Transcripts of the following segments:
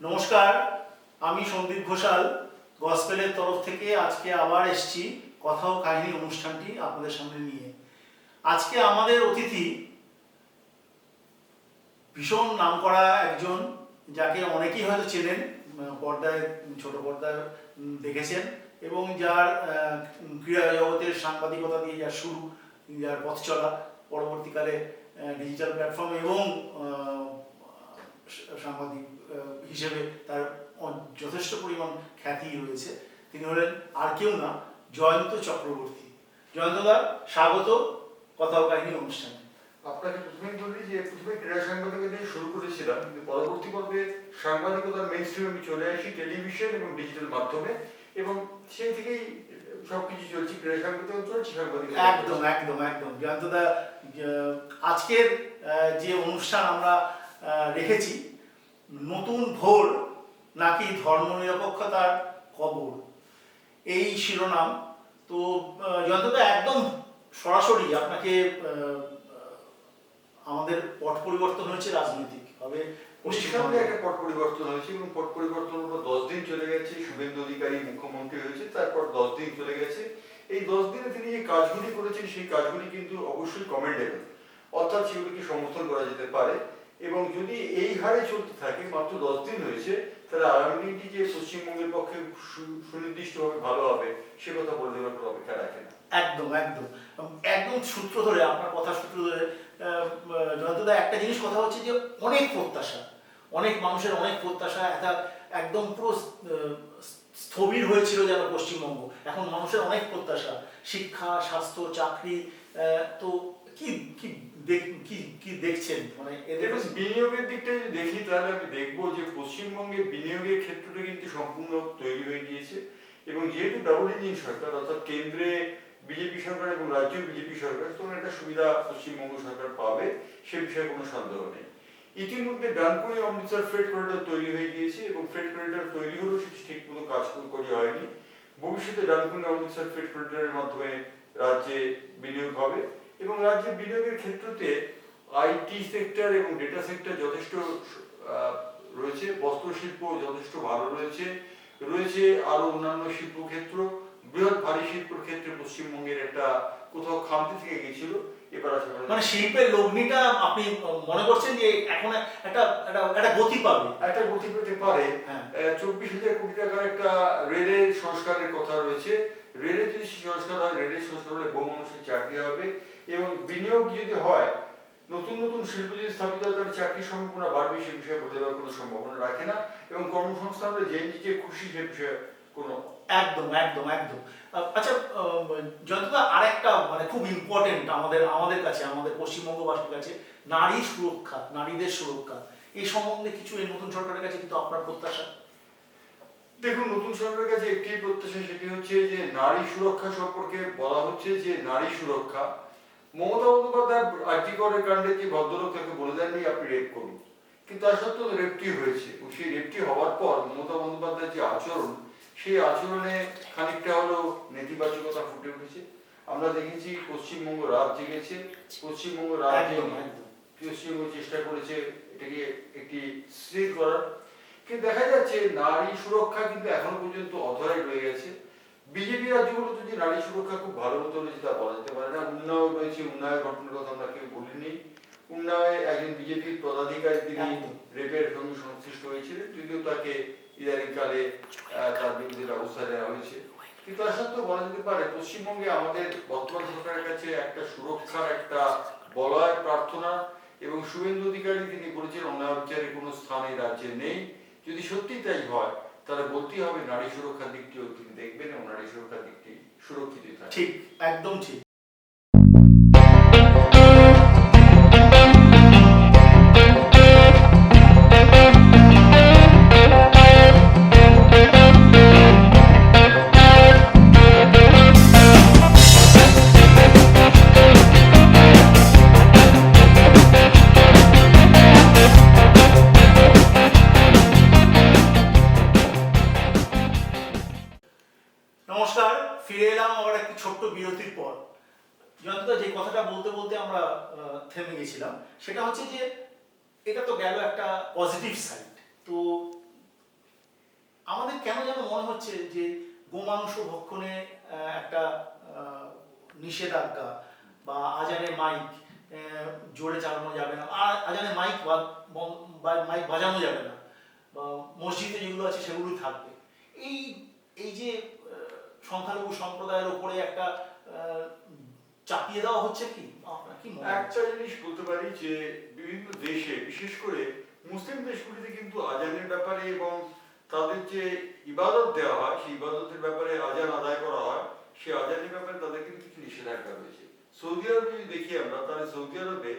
নমস্কার, আমি সন্দীপ ঘোষাল গসপেলের তরফ থেকে আজকে আবার এসেছি কথা ও কাহিনী অনুষ্ঠানটি আপনাদের সামনে নিয়ে। আজকে আমাদের অতিথি ভীষণ নামকরা একজন, যাকে অনেকেই হয়তো চেনেন, পর্দায় ছোট পর্দায় দেখেছেন, এবং যার ক্রীড়া জগতের সাংবাদিকতা দিয়ে যার শুরু, যার পথ চলা, পরবর্তীকালে ডিজিটাল প্ল্যাটফর্ম এবং সাংবাদিক হিসেবে তার যথেষ্ট পরিমাণ খ্যাতি রয়েছে। তিনি হলেন আর কেউ না, জয়ন্ত চক্রবর্তী। জয়ন্তদা, স্বাগত কথা ও কাহিনী অনুষ্ঠানে। আপনাকে প্রথমেই বলি যে প্রথমে ক্রীড়া সাংবাদিকতা দিয়ে শুরু করেছিলাম, কিন্তু পরবর্তী পর্বে সাংবাদিকতার মেইন স্ট্রিমে আমি চলে আসি টেলিভিশন এবং ডিজিটাল মাধ্যমে, এবং সেই থেকেই সবকিছু চলছে, ক্রীড়া সাংবাদিকতা চলছে, সাংবাদিকতা। একদম একদম একদম জয়ন্তদা, আজকের যে অনুষ্ঠান আমরা রেখেছি, নতুন ভোর নাকি ধর্মনিরপেক্ষতার কবর, এই শিরোনাম। তো জয়ন্তদা, একদম সরাসরি আপনাকে, আমাদের পট পরিবর্তন হয়েছে রাজনৈতিকভাবে, পশ্চিমবঙ্গে একটা পট পরিবর্তন হয়েছে, এবং পট পরিবর্তনের পর 10 দিন চলে গেছে। শুভেন্দু অধিকারী মুখ্যমন্ত্রী হয়েছে, তারপর 10 দিন চলে গেছে। এই 10 দিনে তিনি যে কাজগুলি করেছেন সেই কাজগুলি কিন্তু অবশ্যই কমেন্ডেবল, অর্থাৎ সেগুলিকে সমর্থন করা যেতে পারে। এবং যদি এই হারে চলতে থাকে, মাত্র 10 দিন হয়েছে, তাহলে আগামী দিনটি যে পশ্চিমবঙ্গের পক্ষে সুনির্দিষ্টভাবে ভালো হবে সে কথা বলে দেওয়ার কোনো অপেক্ষা রাখে না। একদম একদম একদম সূত্র ধরে, আপনার কথা সূত্র ধরে জয়ন্তদা, একটা জিনিস কথা হচ্ছে যে অনেক প্রত্যাশা, অনেক মানুষের অনেক প্রত্যাশা, একদম পুরো স্থবির হয়েছিল যেন পশ্চিমবঙ্গ। এখন মানুষের অনেক প্রত্যাশা, শিক্ষা, স্বাস্থ্য, চাকরি। তো কি কি কি কি দেখছেন, মানে এদের বিনিয়োগের দিকটা যদি দেখি, তাহলে আমি দেখবো যে পশ্চিমবঙ্গে বিনিয়োগের ক্ষেত্রটা কিন্তু সম্পূর্ণ তৈরি হয়ে গিয়েছে। এবং যেহেতু ডাবল ইঞ্জিন সরকার, অর্থাৎ কেন্দ্রে বিজেপি সরকার এবং রাজ্যে বিজেপি সরকার, তখন একটা সুবিধা পশ্চিমবঙ্গ সরকার পাবে, সে বিষয়ে কোনো সন্দেহ নেই। ইতিমধ্যে ডানকুনি অমৃতসর ফ্রেট করিডর তৈরি হয়ে গিয়েছে, এবং ফ্রেট করিডর তৈরি হলেও সেটি ঠিক মতো কাজ করা হয়নি। ভবিষ্যতে ডানকুনি অমৃতসর ফ্রেট করিডরের মাধ্যমে রাজ্যে বিনিয়োগ হবে, এবং রাজ্যে বিনিয়োগের ক্ষেত্রতে আইটি সেক্টর এবং ডেটা সেক্টর যথেষ্ট রয়েছে, বস্ত্র শিল্প যথেষ্ট ভালো রয়েছে, রয়েছে আরো অন্যান্য শিল্পক্ষেত্র। বৃহৎ ভারী শিল্পের ক্ষেত্রে পশ্চিমবঙ্গের একটা কোথাও খামতি থেকে গেছিল, এবার মানে শিল্পের লগ্নিটা আপনি মনে করছেন যে এখন একটা একটা গতি পাবে, একটা গতি পেতে পারে। 24,000 কোটি টাকার একটা রেলের সংস্কারের কথা রয়েছে। রেলের যদি সংস্কার হয়, রেলের সংস্কার হলে বহু মানুষের চাকরি হবে, এবং বিনিয়োগ যদি হয়, নতুন নতুন শিল্প যদি স্থাপিত হয়, তাহলে চাকরির সম্ভাবনা বাড়বে, সে বিষয়ে বলে দেওয়ার কোনো সম্ভাবনা রাখে না। এবং কর্মসংস্থানটা যে নিজে খুশি, সে বিষয়ে কোনো একদম একদম একদম। আচ্ছা জয়ন্তদা, আরেকটা মানে খুব ইম্পর্টেন্ট আমাদের কাছে, আমাদের পশ্চিমবঙ্গবাসীর কাছে, নারী সুরক্ষা, নারীদের সুরক্ষা, এই সম্বন্ধে কিছু এই নতুন সরকারের কাছে কিন্তু আপনার প্রত্যাশা? দেখুন, নতুন সরকারের কাছে একটি প্রত্যাশা, সেটি হচ্ছে যে নারী সুরক্ষা সম্পর্কে বলা হচ্ছে যে নারী সুরক্ষা। মমতা বন্দ্যোপাধ্যায় আর্জিকরের কাণ্ডে যে ভদ্রলোক, তাকে বলে দেননি আপনি রেপ করুন, কিন্তু তার সত্ত্বেও রেপটি হয়েছে। সেই রেপটি হওয়ার পর মমতা বন্দ্যোপাধ্যায়ের যে আচরণ, সেই আচরণে খানিকটা হলেও নেতিবাচকতা ফুটে উঠেছে। আমরা দেখেছি পশ্চিমবঙ্গ রাত জেগেছে, পশ্চিমবঙ্গ চেষ্টা করেছে এটাকে একটি স্থির করার, কিন্তু দেখা যাচ্ছে নারী সুরক্ষা কিন্তু এখনো পর্যন্ত অধরাই রয়ে গেছে। বিজেপি রাজ্যগুলোতে যে নারী সুরক্ষা খুব ভালো মতো রয়েছে তা বলা যেতে পারে না। উন্নয়ন রয়েছে, উন্নয়নের ঘটনার কথা আমরা কেউ বলিনি। উন্নয়নে একজন বিজেপির পদাধিকারী তিনি রেপের সঙ্গে সংশ্লিষ্ট হয়েছিলেন, যদিও তাকে ইদানিংকালে তার বিরুদ্ধে ব্যবস্থা নেওয়া হয়েছে। কিন্তু তার সত্ত্বেও বলা যেতে পারে পশ্চিমবঙ্গে আমাদের বর্তমান সরকারের কাছে একটা সুরক্ষার একটা বলয় প্রার্থনা, এবং শুভেন্দু অধিকারী তিনি বলেছেন অন্যায়চারের কোনো স্থান এই রাজ্যে নেই। যদি সত্যি তাই হয়, তাহলে বলতেই হবে নারী সুরক্ষার দিকটিও তিনি দেখবেন, এবং নারী সুরক্ষার দিকটি সুরক্ষিত থাকে। ঠিক, একদম ঠিক। নমস্কার, ফিরে এলাম আবার একটি ছোট্ট বিরতির পর। যতটা যে কথাটা বলতে বলতে আমরা থেমে গেছিলাম, সেটা হচ্ছে যে এটা তো গেল একটা পজিটিভ সাইড। তো কেন যেন মনে হচ্ছে যে গোমাংস ভক্ষণে একটা নিষেধাজ্ঞা বা আজানে মাইক জোরে চালানো যাবে না, আর আজানে মাইক মাইক বাজানো যাবে না, বা মসজিদে যেগুলো আছে সেগুলোই থাকবে। এই এই যে সংখ্যালঘু সম্প্রদায়ের উপরে একটা চাপিয়ে দেওয়া হচ্ছে, কি আপনার কি মনে হয়? একটা জিনিস বলতে পারি যে বিভিন্ন দেশে, বিশেষ করে মুসলিম দেশগুলিতে কিন্তু আজানের ব্যাপারে এবং তাদের যে ইবাদত দেওয়া হয় সেই ইবাদতের ব্যাপারে আজান আদায় করা হয়, সেই আজানের ব্যাপারে তাদের কিন্তু কিছু নিষেধাজ্ঞা রয়েছে। সৌদি আরবে যদি দেখি আমরা, তাহলে সৌদি আরবে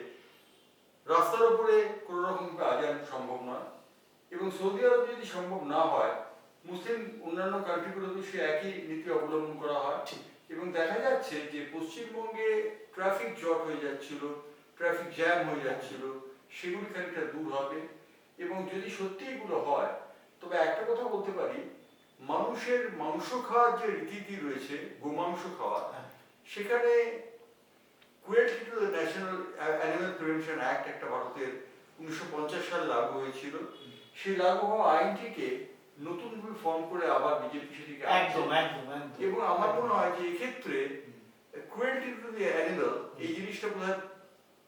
রাস্তার উপরে কোনো রকম আজান সম্ভব নয়, এবং সৌদি আরবে যদি সম্ভব না হয়, মুসলিম অন্যান্য কান্ট্রিগুলোতে সে একই নীতি অবলম্বন করা হয়। এবং দেখা যাচ্ছে যে পশ্চিমবঙ্গে ট্রাফিক জট হয়ে যাচ্ছিল, ট্রাফিক জ্যাম হয়ে যাচ্ছিল, সেগুলি খানিকটা দূর হবে। এবং যদি সত্যি এগুলো হয়, তবে একটা কথা বলতে পারি, মানুষের মাংস খাওয়ার যে রীতি রয়েছে, গোমাংস খাওয়া, সেখানে KUET national animal prevention act একটা ভারতের 1950 সালে লাগু হয়েছিল। সেই লাগু হওয়া আইনটিকে নতুন ভাবে ফর্ম করে আবার বিজেপি সেটিকে একদম একদম একদম। এবং আমার মনে হয় যে এক্ষেত্রে ক্রুয়েলটি টু দি অ্যানিমাল এই জিনিসটা বোধহয়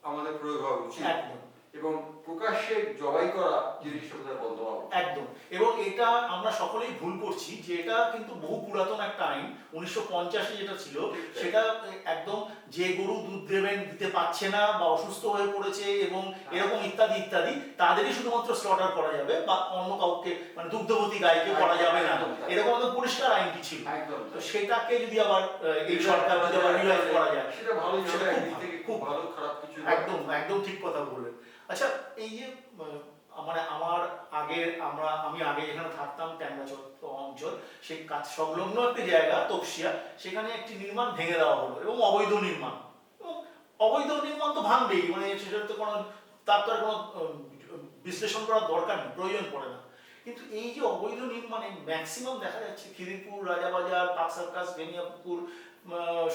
আমাদের প্রয়োগ হওয়া উচিত, এবং প্রকাশ্যে জবাই করা জিনিসটা বোধহয় বন্ধ হওয়া উচিত। একদম। এবং এটা আমরা সকলেই ভুল করছি যে এটা কিন্তু বহু পুরাতন একটা আইন, 1950-এ যেটা ছিল সেটা একদম যে গরু দুধ দিতে পারছে না বা অসুস্থ হয়ে পড়েছে এবং এরকম ইত্যাদি ইত্যাদি, তাদেরই শুধুমাত্র স্লটার করা যাবে, বা অন্য কাউকে মানে দুগ্ধবতী গাইকে করা যাবে না, এরকম একটা পরিষ্কার আইনটি ছিল। তো সেটাকে যদি আবার এই সরকার যদি আবার রিভাইজ করা যায়, সেটা ভালো, সেটা একদিক থেকে খুব ভালো, খারাপ কিছু একদম একদম ঠিক কথা বললেন। আচ্ছা, এই যে মানে আমি আগে যেখানে থাকতাম ট্যাংরা অঞ্চল, সেই কাজ সংলগ্ন একটি জায়গা তপসিয়া, সেখানে একটি নির্মাণ ভেঙে দেওয়া হলো এবং অবৈধ নির্মাণ। অবৈধ নির্মাণ তো ভাঙবেই, মানে সেটা তো কোনো, তার তো আর কোনো বিশ্লেষণ করার দরকার নেই, প্রয়োজন পড়ে না। কিন্তু এই যে অবৈধ নির্মাণে ম্যাক্সিমাম দেখা যাচ্ছে খিদিরপুর, রাজাবাজার, পাক সার্কাস, বেনিয়াপুকুর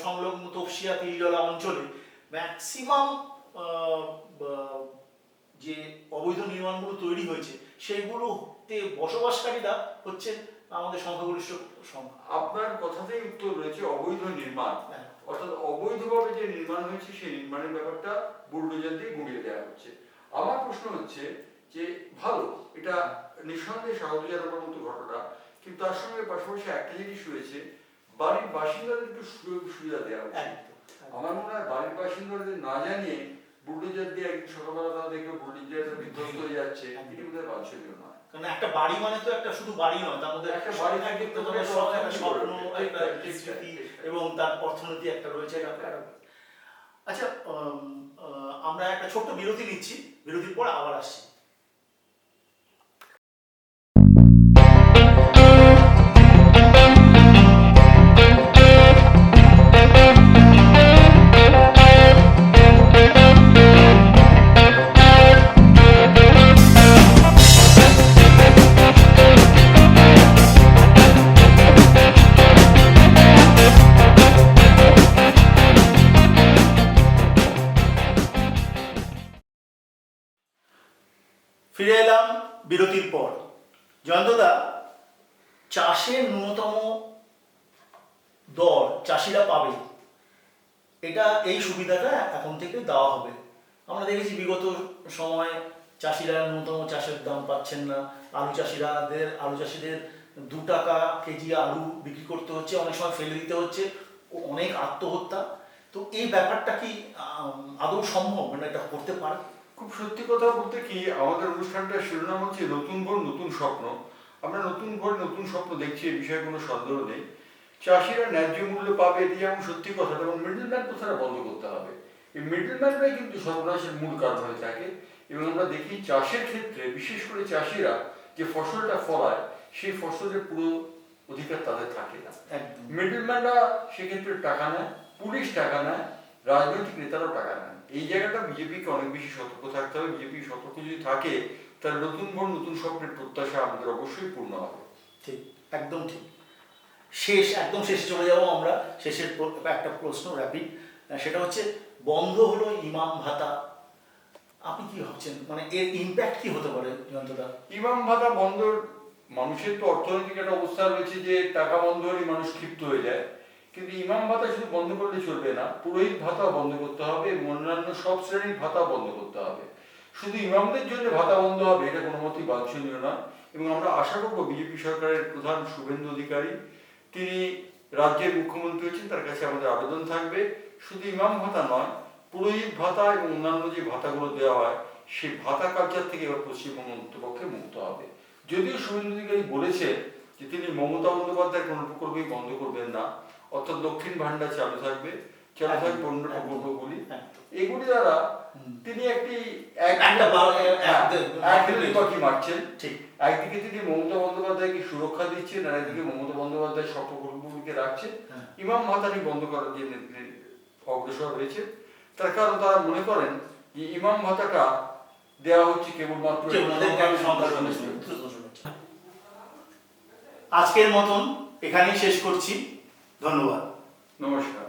সংলগ্ন তপসিয়া, তিলজলা অঞ্চলে ম্যাক্সিমাম যে অবৈধ নির্মাণগুলো তৈরি হয়েছে সেইগুলোতে বসবাসকারীরা হচ্ছেন আমাদের সংখ্যাগরিষ্ঠ সংখ্যা। আপনার কথাতেই উত্তর রয়েছে অবৈধ নির্মাণ, অর্থাৎ অবৈধভাবে যে নির্মাণ হয়েছে সেই নির্মাণের ব্যাপারটা বুলডোজার দিয়ে গুঁড়িয়ে দেওয়া হচ্ছে। আমার প্রশ্ন হচ্ছে যে ভালো, এটা নিঃসন্দেহে স্বাগতজনকের মতো ঘটনা, কিন্তু তার সঙ্গে পাশাপাশি একটা জিনিস রয়েছে, বাড়ির বাসিন্দাদের একটু সুযোগ সুবিধা দেওয়া উচিত। আমার মনে হয় বাড়ির বাসিন্দাদের না জানিয়ে বুলডোজার দিয়ে একদিন সকালবেলা তারা দেখলো বুলডোজার বিধ্বস্ত হয়ে যাচ্ছে, এটি বোধহয় বাঞ্ছনীয় নয়। কারণ একটা বাড়ি মানে তো একটা শুধু বাড়ি নয়, তার মধ্যে একটা বাড়ি থাকে একটা স্বপ্ন, একটা স্মৃতি এবং তার অর্থনীতি একটা রয়েছে। আচ্ছা, আমরা একটা ছোট্ট বিরতি নিচ্ছি, বিরতির পর আবার আসছি। ফিরে এলাম বিরতির পর। জয়ন্তদা, চাষের ন্যূনতম দর চাষিরা পাবে, এটা এই সুবিধাটা এখন থেকে দেওয়া হবে। আমরা দেখেছি বিগত সময়ে চাষিরা ন্যূনতম চাষের দাম পাচ্ছেন না, আলু চাষিদের 2 টাকা কেজি আলু বিক্রি করতে হচ্ছে, অনেক সময় ফেলে দিতে হচ্ছে, অনেক আত্মহত্যা। তো এই ব্যাপারটা কি আদৌ সম্ভব, মানে এটা করতে পারে? খুব সত্যি কথা বলতে কি, আমাদের অনুষ্ঠানটার শিরোনাম হচ্ছে নতুন ভোর নতুন স্বপ্ন। আমরা নতুন ভোর নতুন স্বপ্ন দেখছি, এই বিষয়ে কোনো সন্দেহ নেই। চাষিরা ন্যায্য মূল্য পাবে, এটি যেমন সত্যি কথা, এবং মিডলম্যান কথাটা বন্ধ করতে হবে। এই মিডলম্যানরাই কিন্তু সর্বনাশের মূল কারণ হয়ে থাকে। এবং আমরা দেখি চাষের ক্ষেত্রে বিশেষ করে চাষিরা যে ফসলটা ফলায় সেই ফসলের পুরো অধিকার তাদের থাকে না। মিডলম্যানরা সেক্ষেত্রে টাকা নেয়, পুলিশ টাকা নেয়, রাজনৈতিক নেতারাও টাকা নেয়। এই জায়গাটা বিজেপিকে অনেক বেশি সতর্ক থাকতে হবে। বিজেপি সতর্ক যদি থাকে, তাহলে নতুন ভোর নতুন স্বপ্নের প্রত্যাশা আমাদের অবশ্যই পূর্ণ হবে। ঠিক, একদম ঠিক। একদম শেষে চলে যাবো আমরা। শেষের একটা প্রশ্ন র্যাপিড, সেটা হচ্ছে বন্ধ হলো ইমাম ভাতা, আপনি কি ভাবছেন, মানে এর ইম্প্যাক্ট কি হতে পারে জয়ন্তদা? ইমাম ভাতা বন্ধর মানুষের তো অর্থনৈতিক একটা অবস্থা রয়েছে যে টাকা বন্ধ হলে মানুষ ক্ষিপ্ত হয়ে যায়, কিন্তু ইমাম ভাতা শুধু বন্ধ করলে চলবে না, পুরোহিত ভাতা বন্ধ করতে হবে এবং অন্যান্য সব শ্রেণীর ভাতা বন্ধ করতে হবে। শুধু ইমামদের জন্য ভাতা বন্ধ হবে এটা কোনো মতেই বাঞ্ছনীয় না। এবং আমরা আশা করবো বিজেপি সরকারের প্রধান শুভেন্দু অধিকারী, তিনি রাজ্যের মুখ্যমন্ত্রী হচ্ছেন, তার কাছে আমাদের আবেদন থাকবে শুধু ইমাম ভাতা নয়, পুরোহিত ভাতা এবং অন্যান্য যে ভাতাগুলো দেওয়া হয় সেই ভাতা কালচার থেকে এবার পশ্চিমবঙ্গ অন্তপক্ষে মুক্ত হবে। যদিও শুভেন্দু অধিকারী বলেছেন যে তিনি মমতা বন্দ্যোপাধ্যায়ের কোনো প্রকল্পই বন্ধ করবেন না, অর্থাৎ লক্ষ্মীর ভান্ডার চালু থাকবে অন্য প্রকল্পগুলি, এগুলি দ্বারা তিনি পাখি মারছেন। ঠিক, একদিকে তিনি মমতা বন্দ্যোপাধ্যায়কে সুরক্ষা দিচ্ছেন আর একদিকে মমতা বন্দ্যোপাধ্যায় সব প্রকল্পগুলিকে রাখছেন। ইমাম ভাতাটি বন্ধ করার জন্য অগ্রসর হয়েছে, তার কারণ তারা মনে করেন যে ইমাম ভাতাটা দেওয়া হচ্ছে কেবলমাত্র আজকের মতন এখানেই শেষ করছি। ধন্যবাদ। নমস্কার।